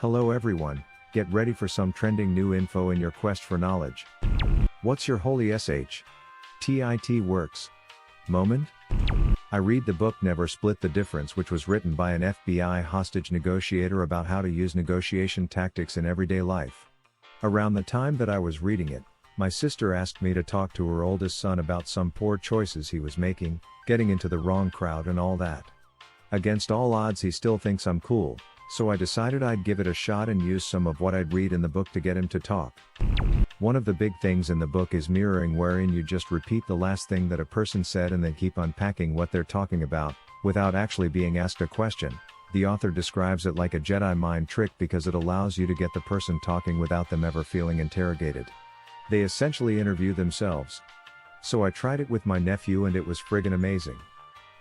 Hello everyone, get ready for some trending new info in your quest for knowledge. What's your holy TIT works moment? I read the book Never Split the Difference, which was written by an FBI hostage negotiator about how to use negotiation tactics in everyday life. Around the time that I was reading it, my sister asked me to talk to her oldest son about some poor choices he was making, getting into the wrong crowd and all that. Against all odds he still thinks I'm cool, so I decided I'd give it a shot and use some of what I'd read in the book to get him to talk. One of the big things in the book is mirroring, wherein you just repeat the last thing that a person said and then keep unpacking what they're talking about, without actually being asked a question. The author describes it like a Jedi mind trick because it allows you to get the person talking without them ever feeling interrogated. They essentially interview themselves. So I tried it with my nephew and it was friggin' amazing.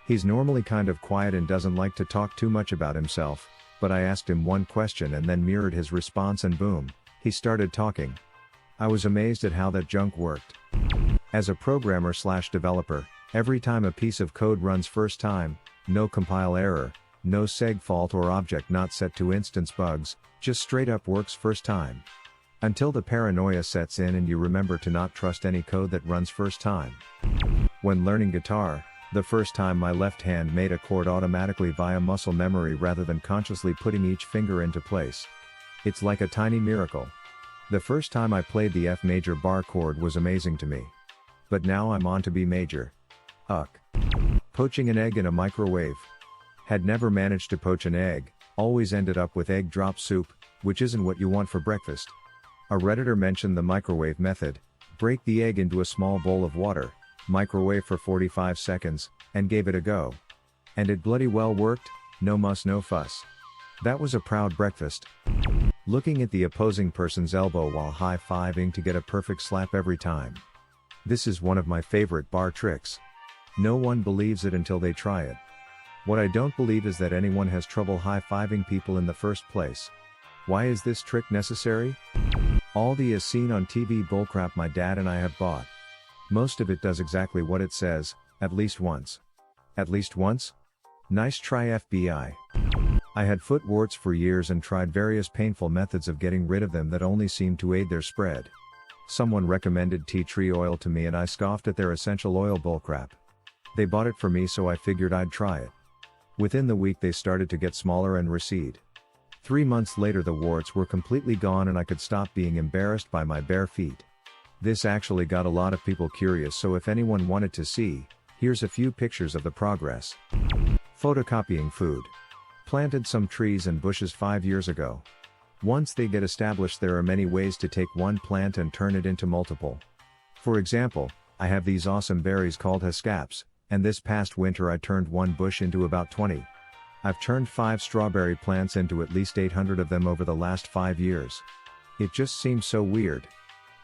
He's normally kind of quiet and doesn't like to talk too much about himself, but I asked him one question and then mirrored his response and boom, he started talking. I was amazed at how that junk worked. As a programmer/developer, every time a piece of code runs first time, no compile error, no seg fault or object not set to instance bugs, just straight up works first time. Until the paranoia sets in and you remember to not trust any code that runs first time. When learning guitar, the first time my left hand made a chord automatically via muscle memory rather than consciously putting each finger into place. It's like a tiny miracle. The first time I played the F major bar chord was amazing to me. But now I'm on to B major. Poaching an egg in a microwave. Had never managed to poach an egg, always ended up with egg drop soup, which isn't what you want for breakfast. A Redditor mentioned the microwave method: break the egg into a small bowl of water, microwave for 45 seconds, and gave it a go. And it bloody well worked, no muss no fuss. That was a proud breakfast. Looking at the opposing person's elbow while high-fiving to get a perfect slap every time. This is one of my favorite bar tricks. No one believes it until they try it. What I don't believe is that anyone has trouble high-fiving people in the first place. Why is this trick necessary? All the as seen on TV bullcrap my dad and I have bought. Most of it does exactly what it says, at least once. At least once? Nice try, FBI. I had foot warts for years and tried various painful methods of getting rid of them that only seemed to aid their spread. Someone recommended tea tree oil to me and I scoffed at their essential oil bullcrap. They bought it for me, so I figured I'd try it. Within the week they started to get smaller and recede. 3 months later the warts were completely gone and I could stop being embarrassed by my bare feet. This actually got a lot of people curious, so if anyone wanted to see, here's a few pictures of the progress. Photocopying food. Planted some trees and bushes 5 years ago. Once they get established, there are many ways to take one plant and turn it into multiple. For example, I have these awesome berries called huscaps, and this past winter I turned one bush into about 20. I've turned 5 strawberry plants into at least 800 of them over the last 5 years. It just seems so weird.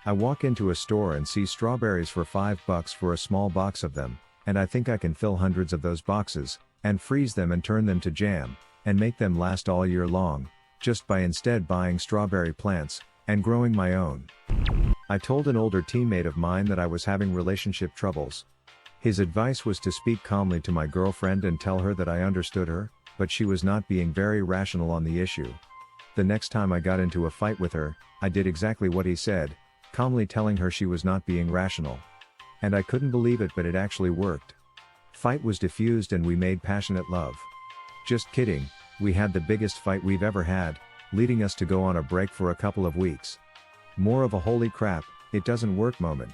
I walk into a store and see strawberries for $5 for a small box of them, and I think I can fill hundreds of those boxes, and freeze them and turn them to jam, and make them last all year long, just by instead buying strawberry plants, and growing my own. I told an older teammate of mine that I was having relationship troubles. His advice was to speak calmly to my girlfriend and tell her that I understood her, but she was not being very rational on the issue. The next time I got into a fight with her, I did exactly what he said, calmly telling her she was not being rational. And I couldn't believe it, but it actually worked. Fight was diffused and we made passionate love. Just kidding, we had the biggest fight we've ever had, leading us to go on a break for a couple of weeks. More of a holy crap, it doesn't work moment.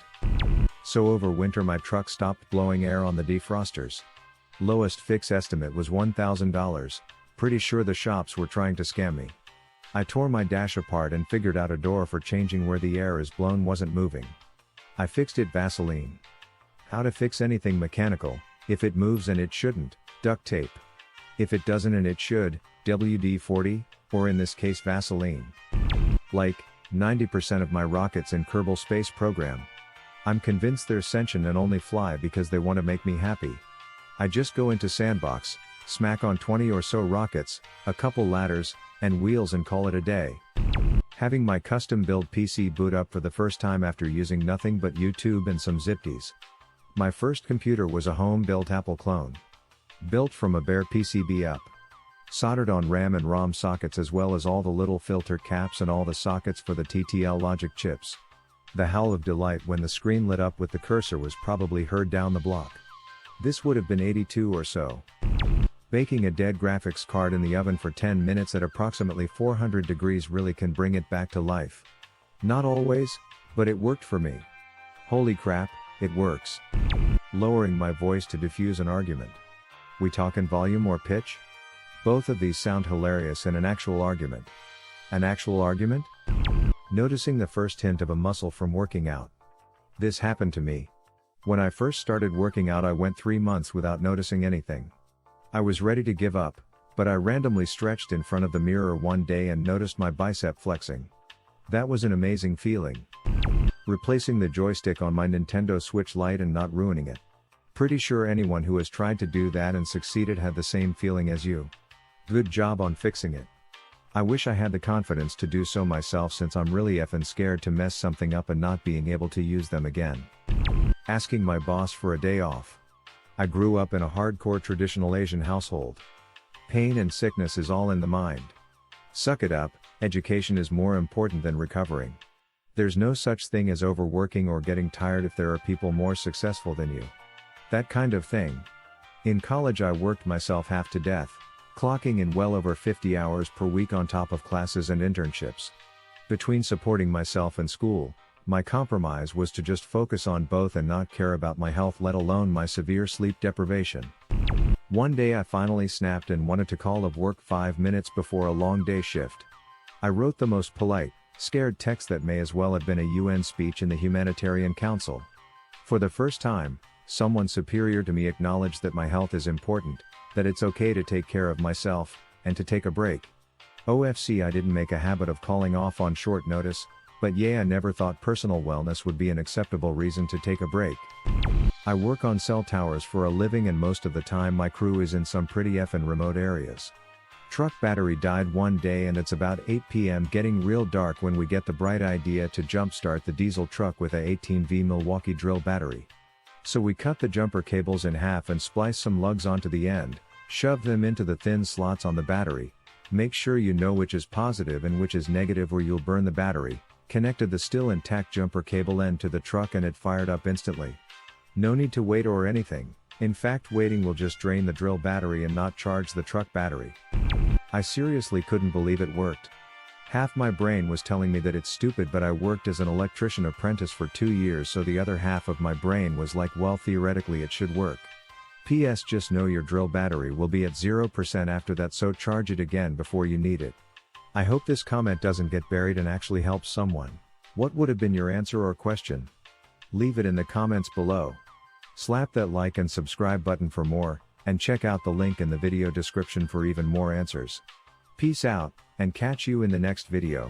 So over winter my truck stopped blowing air on the defrosters. Lowest fix estimate was $1,000, pretty sure the shops were trying to scam me. I tore my dash apart and figured out a door for changing where the air is blown wasn't moving. I fixed it Vaseline. How to fix anything mechanical: if it moves and it shouldn't, duct tape. If it doesn't and it should, WD-40, or in this case Vaseline. Like 90% of my rockets in Kerbal space program. I'm convinced they're sentient and only fly because they want to make me happy. I just go into sandbox, smack on 20 or so rockets, a couple ladders, and wheels and call it a day. Having my custom build PC boot up for the first time after using nothing but YouTube and some zipties. My first computer was a home-built Apple clone. Built from a bare PCB up. Soldered on RAM and ROM sockets as well as all the little filter caps and all the sockets for the TTL logic chips. The howl of delight when the screen lit up with the cursor was probably heard down the block. This would have been 82 or so. Baking a dead graphics card in the oven for 10 minutes at approximately 400 degrees really can bring it back to life. Not always, but it worked for me. Holy crap, it works. Lowering my voice to diffuse an argument. We talking volume or pitch? Both of these sound hilarious in an actual argument. An actual argument? Noticing the first hint of a muscle from working out. This happened to me. When I first started working out, I went 3 months without noticing anything. I was ready to give up, but I randomly stretched in front of the mirror one day and noticed my bicep flexing. That was an amazing feeling. Replacing the joystick on my Nintendo Switch Lite and not ruining it. Pretty sure anyone who has tried to do that and succeeded had the same feeling as you. Good job on fixing it. I wish I had the confidence to do so myself, since I'm really effing scared to mess something up and not being able to use them again. Asking my boss for a day off. I grew up in a hardcore traditional Asian household. Pain and sickness is all in the mind. Suck it up, education is more important than recovering. There's no such thing as overworking or getting tired if there are people more successful than you. That kind of thing. In college I worked myself half to death, clocking in well over 50 hours per week on top of classes and internships. Between supporting myself and school, my compromise was to just focus on both and not care about my health, let alone my severe sleep deprivation. One day I finally snapped and wanted to call off work 5 minutes before a long day shift. I wrote the most polite, scared text that may as well have been a UN speech in the Humanitarian Council. For the first time, someone superior to me acknowledged that my health is important, that it's okay to take care of myself, and to take a break. OFC, I didn't make a habit of calling off on short notice, but yeah, I never thought personal wellness would be an acceptable reason to take a break. I work on cell towers for a living, and most of the time my crew is in some pretty effing remote areas. Truck battery died one day and it's about 8 p.m. getting real dark when we get the bright idea to jumpstart the diesel truck with a 18V Milwaukee drill battery. So we cut the jumper cables in half and splice some lugs onto the end, shove them into the thin slots on the battery, make sure you know which is positive and which is negative or you'll burn the battery, connected the still intact jumper cable end to the truck and it fired up instantly. No need to wait or anything. In fact, waiting will just drain the drill battery and not charge the truck battery. I seriously couldn't believe it worked. Half my brain was telling me that it's stupid, but I worked as an electrician apprentice for 2 years, so the other half of my brain was like, well, theoretically it should work. P.S. Just know your drill battery will be at 0% after that, so charge it again before you need it. I hope this comment doesn't get buried and actually helps someone. What would have been your answer or question? Leave it in the comments below. Slap that like and subscribe button for more, and check out the link in the video description for even more answers. Peace out, and catch you in the next video.